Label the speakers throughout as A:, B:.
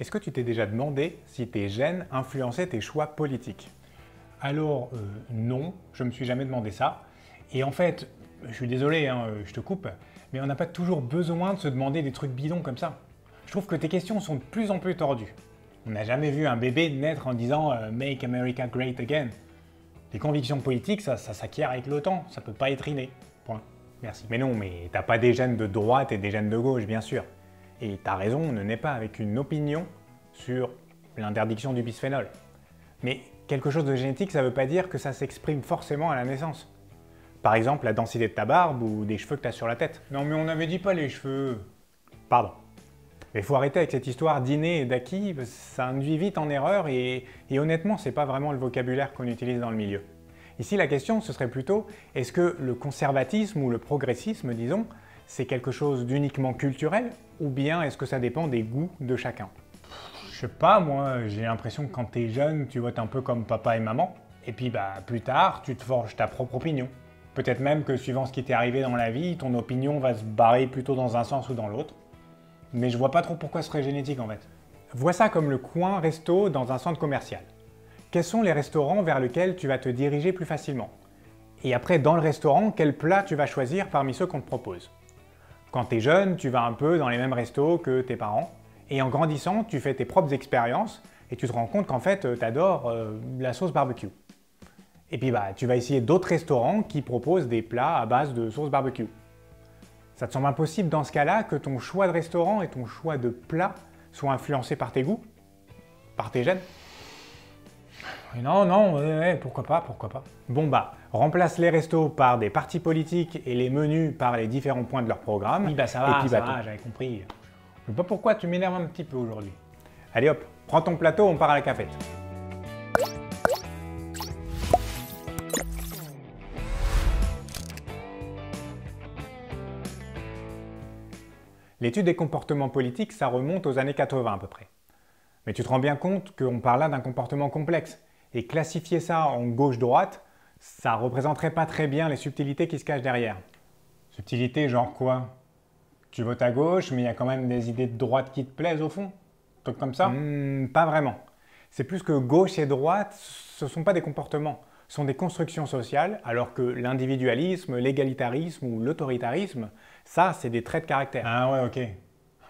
A: Est-ce que tu t'es déjà demandé si tes gènes influençaient tes choix politiques? Alors, non, je me suis jamais demandé ça. Et en fait, je suis désolé, hein, je te coupe, mais on n'a pas toujours besoin de se demander des trucs bidons comme ça. Je trouve que tes questions sont de plus en plus tordues. On n'a jamais vu un bébé naître en disant Make America Great Again. Les convictions politiques, ça s'acquiert avec le temps, ça peut pas être inné. Point. Merci. Mais non, mais t'as pas des gènes de droite et des gènes de gauche, bien sûr. Et ta raison ne naît pas avec une opinion sur l'interdiction du bisphénol. Mais quelque chose de génétique, ça veut pas dire que ça s'exprime forcément à la naissance. Par exemple, la densité de ta barbe ou des cheveux que t'as sur la tête. Non mais on n'avait dit pas les cheveux. Pardon. Mais faut arrêter avec cette histoire d'inné et d'acquis, ça induit vite en erreur et honnêtement, c'est pas vraiment le vocabulaire qu'on utilise dans le milieu. Ici, la question, ce serait plutôt, est-ce que le conservatisme ou le progressisme, disons, c'est quelque chose d'uniquement culturel ou bien est-ce que ça dépend des goûts de chacun? Je sais pas, moi, j'ai l'impression que quand t'es jeune, tu votes un peu comme papa et maman, et puis plus tard, tu te forges ta propre opinion. Peut-être même que suivant ce qui t'est arrivé dans la vie, ton opinion va se barrer plutôt dans un sens ou dans l'autre. Mais je vois pas trop pourquoi ce serait génétique en fait. Vois ça comme le coin resto dans un centre commercial. Quels sont les restaurants vers lesquels tu vas te diriger plus facilement? Et après, dans le restaurant, quel plat tu vas choisir parmi ceux qu'on te propose? Quand tu es jeune, tu vas un peu dans les mêmes restos que tes parents. Et en grandissant, tu fais tes propres expériences et tu te rends compte qu'en fait, tu adores la sauce barbecue. Et puis tu vas essayer d'autres restaurants qui proposent des plats à base de sauce barbecue. Ça te semble impossible dans ce cas-là que ton choix de restaurant et ton choix de plat soient influencés par tes goûts? Par tes gènes? Non, ouais, pourquoi pas. Bon remplace les restos par des partis politiques et les menus par les différents points de leur programme. Oui ça va, j'avais compris. Je sais pas pourquoi tu m'énerves un petit peu aujourd'hui. Allez hop, prends ton plateau, on part à la cafette. L'étude des comportements politiques, ça remonte aux années 80 à peu près. Mais tu te rends bien compte qu'on parle là d'un comportement complexe. Et classifier ça en gauche-droite, ça représenterait pas très bien les subtilités qui se cachent derrière. Subtilités genre quoi? Tu votes à gauche, mais il y a quand même des idées de droite qui te plaisent au fond? Un truc comme ça? Pas vraiment. C'est plus que gauche et droite, ce sont pas des comportements, ce sont des constructions sociales, alors que l'individualisme, l'égalitarisme ou l'autoritarisme, ça, c'est des traits de caractère. Ah ouais, ok.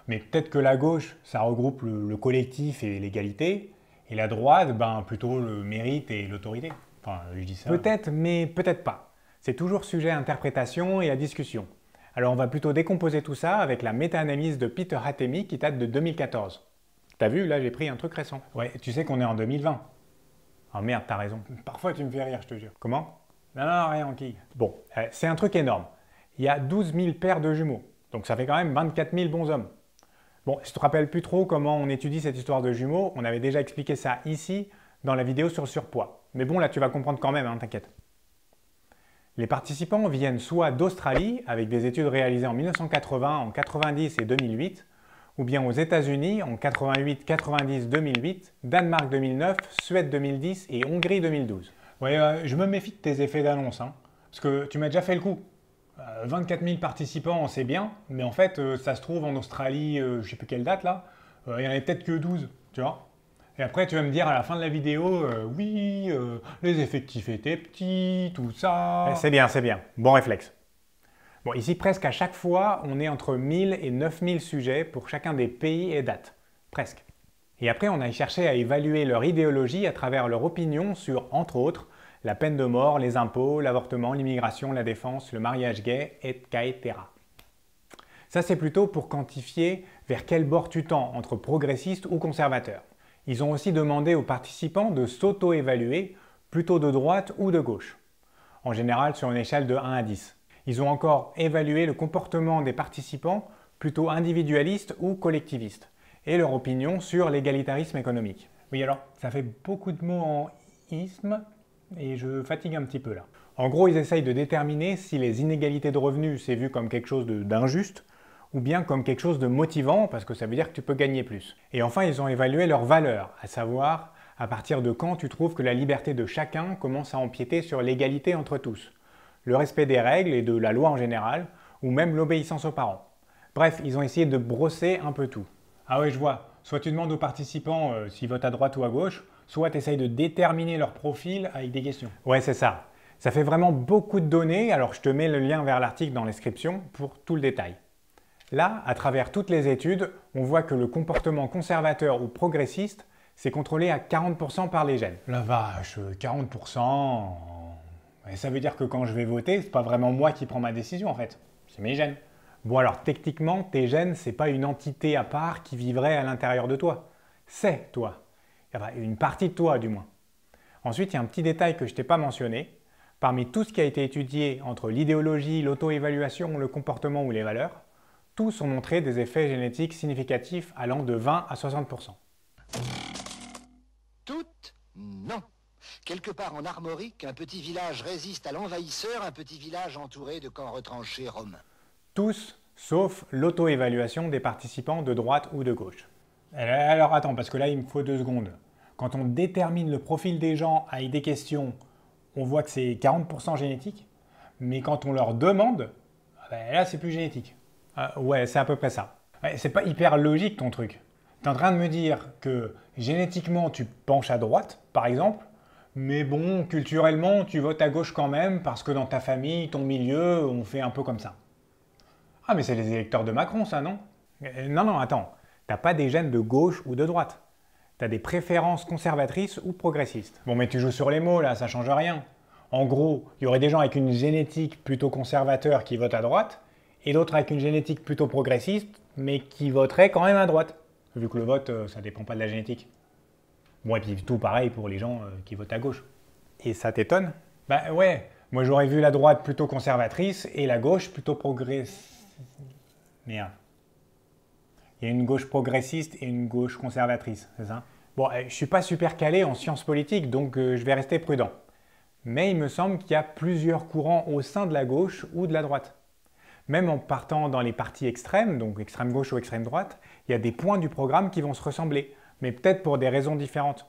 A: Mais peut-être que la gauche, ça regroupe le collectif et l'égalité, et la droite, plutôt le mérite et l'autorité. Enfin, je dis ça. Peut-être, mais peut-être pas. C'est toujours sujet à interprétation et à discussion. Alors on va plutôt décomposer tout ça avec la méta-analyse de Peter Hatemi qui date de 2014. T'as vu, là j'ai pris un truc récent. Ouais, tu sais qu'on est en 2020. Oh merde, t'as raison. Parfois tu me fais rire, je te jure. Comment? Non, rien, Anquille. Bon, c'est un truc énorme. Il y a 12 000 paires de jumeaux. Donc ça fait quand même 24 000 bons hommes. Bon, je te rappelle plus trop comment on étudie cette histoire de jumeaux. On avait déjà expliqué ça ici, dans la vidéo sur le surpoids. Mais bon, là tu vas comprendre quand même, hein, t'inquiète. Les participants viennent soit d'Australie, avec des études réalisées en 1980, en 90 et 2008, ou bien aux États-Unis en 88, 90, 2008, Danemark 2009, Suède 2010 et Hongrie 2012. Ouais, je me méfie de tes effets d'annonce, hein, parce que tu m'as déjà fait le coup. 24 000 participants, c'est bien, mais en fait, ça se trouve en Australie, je sais plus quelle date là, il n'y en avait peut-être que 12, tu vois. Et après, tu vas me dire à la fin de la vidéo, oui, les effectifs étaient petits, tout ça. C'est bien, bon réflexe. Bon, ici, presque à chaque fois, on est entre 1000 et 9000 sujets pour chacun des pays et dates. Presque. Et après, on a cherché à évaluer leur idéologie à travers leur opinion sur, entre autres, la peine de mort, les impôts, l'avortement, l'immigration, la défense, le mariage gay, etc. Ça, c'est plutôt pour quantifier vers quel bord tu tends, entre progressiste ou conservateur. Ils ont aussi demandé aux participants de s'auto-évaluer, plutôt de droite ou de gauche. En général, sur une échelle de 1 à 10. Ils ont encore évalué le comportement des participants, plutôt individualiste ou collectiviste, et leur opinion sur l'égalitarisme économique. Oui, alors, ça fait beaucoup de mots en isme, et je fatigue un petit peu là. En gros, ils essayent de déterminer si les inégalités de revenus, c'est vu comme quelque chose d'injuste, ou bien comme quelque chose de motivant, parce que ça veut dire que tu peux gagner plus. Et enfin, ils ont évalué leurs valeurs, à savoir à partir de quand tu trouves que la liberté de chacun commence à empiéter sur l'égalité entre tous, le respect des règles et de la loi en général, ou même l'obéissance aux parents. Bref, ils ont essayé de brosser un peu tout. Ah ouais, je vois. Soit tu demandes aux participants s'ils votent à droite ou à gauche, soit tu essayes de déterminer leur profil avec des questions. Ouais, c'est ça. Ça fait vraiment beaucoup de données, alors je te mets le lien vers l'article dans la description pour tout le détail. Là, à travers toutes les études, on voit que le comportement conservateur ou progressiste, c'est contrôlé à 40% par les gènes. La vache, 40%. Et ça veut dire que quand je vais voter, c'est pas vraiment moi qui prends ma décision en fait, c'est mes gènes. Bon alors techniquement, tes gènes, c'est pas une entité à part qui vivrait à l'intérieur de toi. C'est toi. Enfin, une partie de toi du moins. Ensuite, il y a un petit détail que je t'ai pas mentionné. Parmi tout ce qui a été étudié entre l'idéologie, l'auto-évaluation, le comportement ou les valeurs, tous ont montré des effets génétiques significatifs allant de 20 à 60%.
B: Toutes, non. Quelque part en Armorique, un petit village résiste à l'envahisseur, un petit village entouré de camps retranchés romains.
A: Tous, sauf l'auto-évaluation des participants de droite ou de gauche. Alors attends, parce que là il me faut 2 secondes. Quand on détermine le profil des gens avec des questions, on voit que c'est 40% génétique, mais quand on leur demande, là c'est plus génétique. Ouais, c'est à peu près ça. Ouais, c'est pas hyper logique ton truc. Tu es en train de me dire que génétiquement tu penches à droite, par exemple, mais bon, culturellement tu votes à gauche quand même parce que dans ta famille, ton milieu, on fait un peu comme ça. Ah mais c'est les électeurs de Macron ça, non? Non, attends. T'as pas des gènes de gauche ou de droite. T'as des préférences conservatrices ou progressistes. Bon mais tu joues sur les mots là, ça change rien. En gros, il y aurait des gens avec une génétique plutôt conservateur qui votent à droite, et d'autres avec une génétique plutôt progressiste, mais qui voteraient quand même à droite. Vu que le vote, ça dépend pas de la génétique. Bon et puis tout pareil pour les gens qui votent à gauche. Et ça t'étonne? Bah ouais, moi j'aurais vu la droite plutôt conservatrice et la gauche plutôt progressiste. Merde. Il y a une gauche progressiste et une gauche conservatrice, c'est ça? Bon, je ne suis pas super calé en sciences politiques, donc je vais rester prudent. Mais il me semble qu'il y a plusieurs courants au sein de la gauche ou de la droite. Même en partant dans les partis extrêmes, donc extrême gauche ou extrême droite, il y a des points du programme qui vont se ressembler, mais peut-être pour des raisons différentes.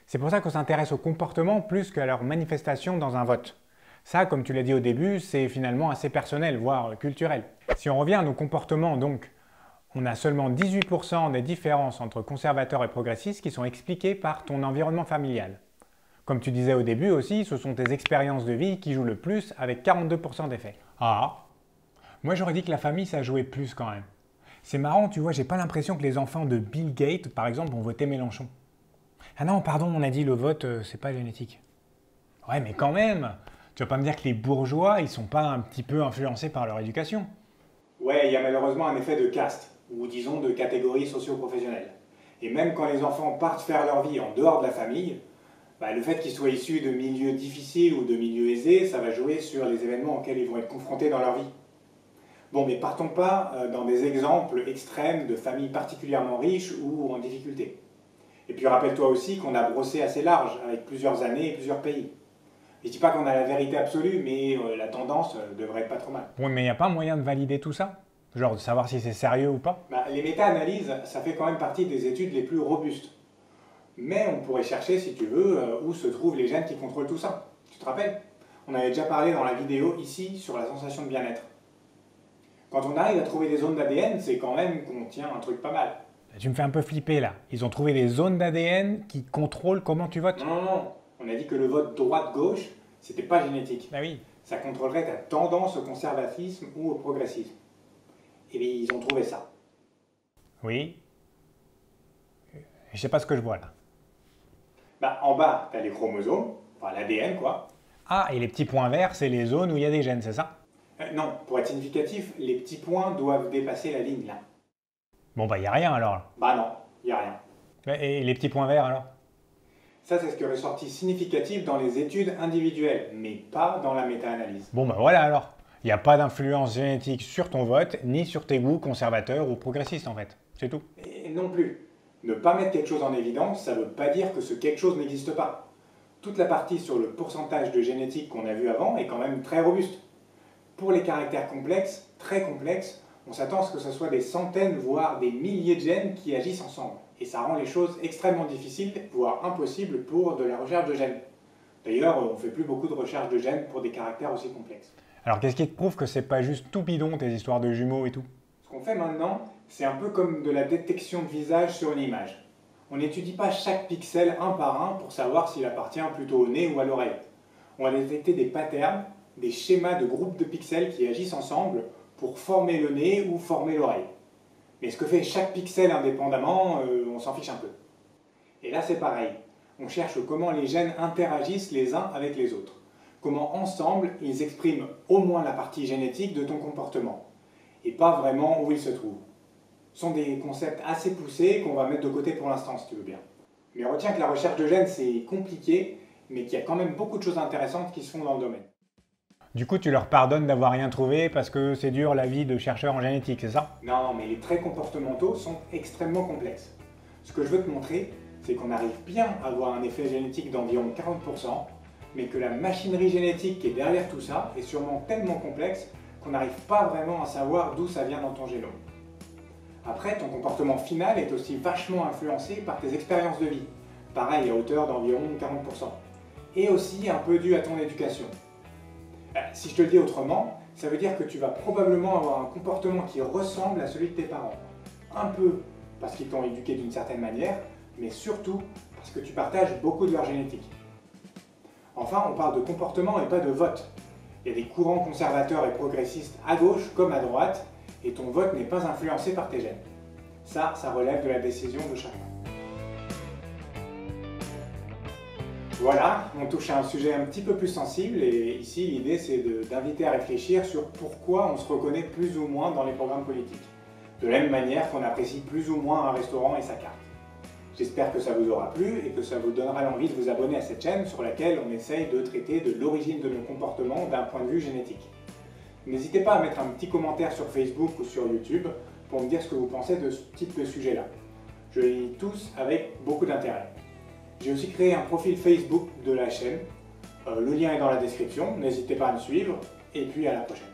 A: C'est pour ça qu'on s'intéresse au comportement plus qu'à leur manifestation dans un vote. Ça, comme tu l'as dit au début, c'est finalement assez personnel, voire culturel. Si on revient à nos comportements, donc, on a seulement 18% des différences entre conservateurs et progressistes qui sont expliquées par ton environnement familial. Comme tu disais au début aussi, ce sont tes expériences de vie qui jouent le plus avec 42% d'effets. Ah, moi j'aurais dit que la famille ça jouait plus quand même. C'est marrant, tu vois, j'ai pas l'impression que les enfants de Bill Gates, par exemple, ont voté Mélenchon. Ah non, pardon, on a dit le vote, c'est pas génétique. Ouais, mais quand même, tu vas pas me dire que les bourgeois, ils sont pas un petit peu influencés par leur éducation? Ouais, il y a malheureusement un effet de caste, ou disons de catégorie socio-professionnelle. Et même quand les enfants partent faire leur vie en dehors de la famille, le fait qu'ils soient issus de milieux difficiles ou de milieux aisés, ça va jouer sur les événements auxquels ils vont être confrontés dans leur vie. Bon, mais partons pas dans des exemples extrêmes de familles particulièrement riches ou en difficulté. Et puis rappelle-toi aussi qu'on a brossé assez large, avec plusieurs années et plusieurs pays. Je dis pas qu'on a la vérité absolue, mais la tendance devrait être pas trop mal. Oui, mais il n'y a pas moyen de valider tout ça? Genre de savoir si c'est sérieux ou pas? Les méta-analyses, ça fait quand même partie des études les plus robustes. Mais on pourrait chercher, si tu veux, où se trouvent les gènes qui contrôlent tout ça. Tu te rappelles? On avait déjà parlé dans la vidéo ici sur la sensation de bien-être. Quand on arrive à trouver des zones d'ADN, c'est quand même qu'on tient un truc pas mal. Tu me fais un peu flipper là. Ils ont trouvé des zones d'ADN qui contrôlent comment tu votes? Non. On a dit que le vote droite-gauche, c'était pas génétique. Bah oui. Ça contrôlerait ta tendance au conservatisme ou au progressisme. Et bien, ils ont trouvé ça. Oui. Je sais pas ce que je vois là. En bas, tu as les chromosomes, enfin l'ADN quoi. Ah, et les petits points verts, c'est les zones où il y a des gènes, c'est ça? Non, pour être significatif, les petits points doivent dépasser la ligne là. Bon il n'y a rien alors. Non, il n'y a rien. Et les petits points verts alors? Ça, c'est ce qui est ressorti significatif dans les études individuelles, mais pas dans la méta-analyse. Bon voilà alors. Il n'y a pas d'influence génétique sur ton vote, ni sur tes goûts conservateurs ou progressistes en fait. C'est tout. Et non plus. Ne pas mettre quelque chose en évidence, ça ne veut pas dire que ce quelque chose n'existe pas. Toute la partie sur le pourcentage de génétique qu'on a vu avant est quand même très robuste. Pour les caractères complexes, très complexes, on s'attend à ce que ce soit des centaines, voire des milliers de gènes qui agissent ensemble. Et ça rend les choses extrêmement difficiles, voire impossibles pour de la recherche de gènes. D'ailleurs, on ne fait plus beaucoup de recherche de gènes pour des caractères aussi complexes. Alors qu'est-ce qui te prouve que c'est pas juste tout bidon tes histoires de jumeaux et tout? Ce qu'on fait maintenant, C'est un peu comme de la détection de visage sur une image. On n'étudie pas chaque pixel un par un pour savoir s'il appartient plutôt au nez ou à l'oreille. On va détecter des patterns, des schémas de groupes de pixels qui agissent ensemble pour former le nez ou former l'oreille. Mais ce que fait chaque pixel indépendamment, on s'en fiche un peu. Et là c'est pareil, on cherche comment les gènes interagissent les uns avec les autres. Comment ensemble ils expriment au moins la partie génétique de ton comportement, et pas vraiment où ils se trouvent. Ce sont des concepts assez poussés qu'on va mettre de côté pour l'instant si tu veux bien. Mais retiens que la recherche de gènes c'est compliqué, mais qu'il y a quand même beaucoup de choses intéressantes qui se font dans le domaine. Du coup, tu leur pardonnes d'avoir rien trouvé parce que c'est dur la vie de chercheur en génétique, c'est ça? Non, mais les traits comportementaux sont extrêmement complexes. Ce que je veux te montrer, c'est qu'on arrive bien à avoir un effet génétique d'environ 40%, mais que la machinerie génétique qui est derrière tout ça est sûrement tellement complexe qu'on n'arrive pas vraiment à savoir d'où ça vient dans ton génome. Après, ton comportement final est aussi vachement influencé par tes expériences de vie, pareil à hauteur d'environ 40%, et aussi un peu dû à ton éducation. Si je te le dis autrement, ça veut dire que tu vas probablement avoir un comportement qui ressemble à celui de tes parents. Un peu parce qu'ils t'ont éduqué d'une certaine manière, mais surtout parce que tu partages beaucoup de leur génétique. Enfin, on parle de comportement et pas de vote. Il y a des courants conservateurs et progressistes à gauche comme à droite, et ton vote n'est pas influencé par tes gènes. Ça relève de la décision de chacun. Voilà, on touche à un sujet un petit peu plus sensible et ici l'idée c'est d'inviter à réfléchir sur pourquoi on se reconnaît plus ou moins dans les programmes politiques. De la même manière qu'on apprécie plus ou moins un restaurant et sa carte. J'espère que ça vous aura plu et que ça vous donnera l'envie de vous abonner à cette chaîne sur laquelle on essaye de traiter de l'origine de nos comportements d'un point de vue génétique. N'hésitez pas à mettre un petit commentaire sur Facebook ou sur YouTube pour me dire ce que vous pensez de ce type de sujet-là. Je les lis tous avec beaucoup d'intérêt. J'ai aussi créé un profil Facebook de la chaîne, le lien est dans la description, n'hésitez pas à me suivre, et puis à la prochaine.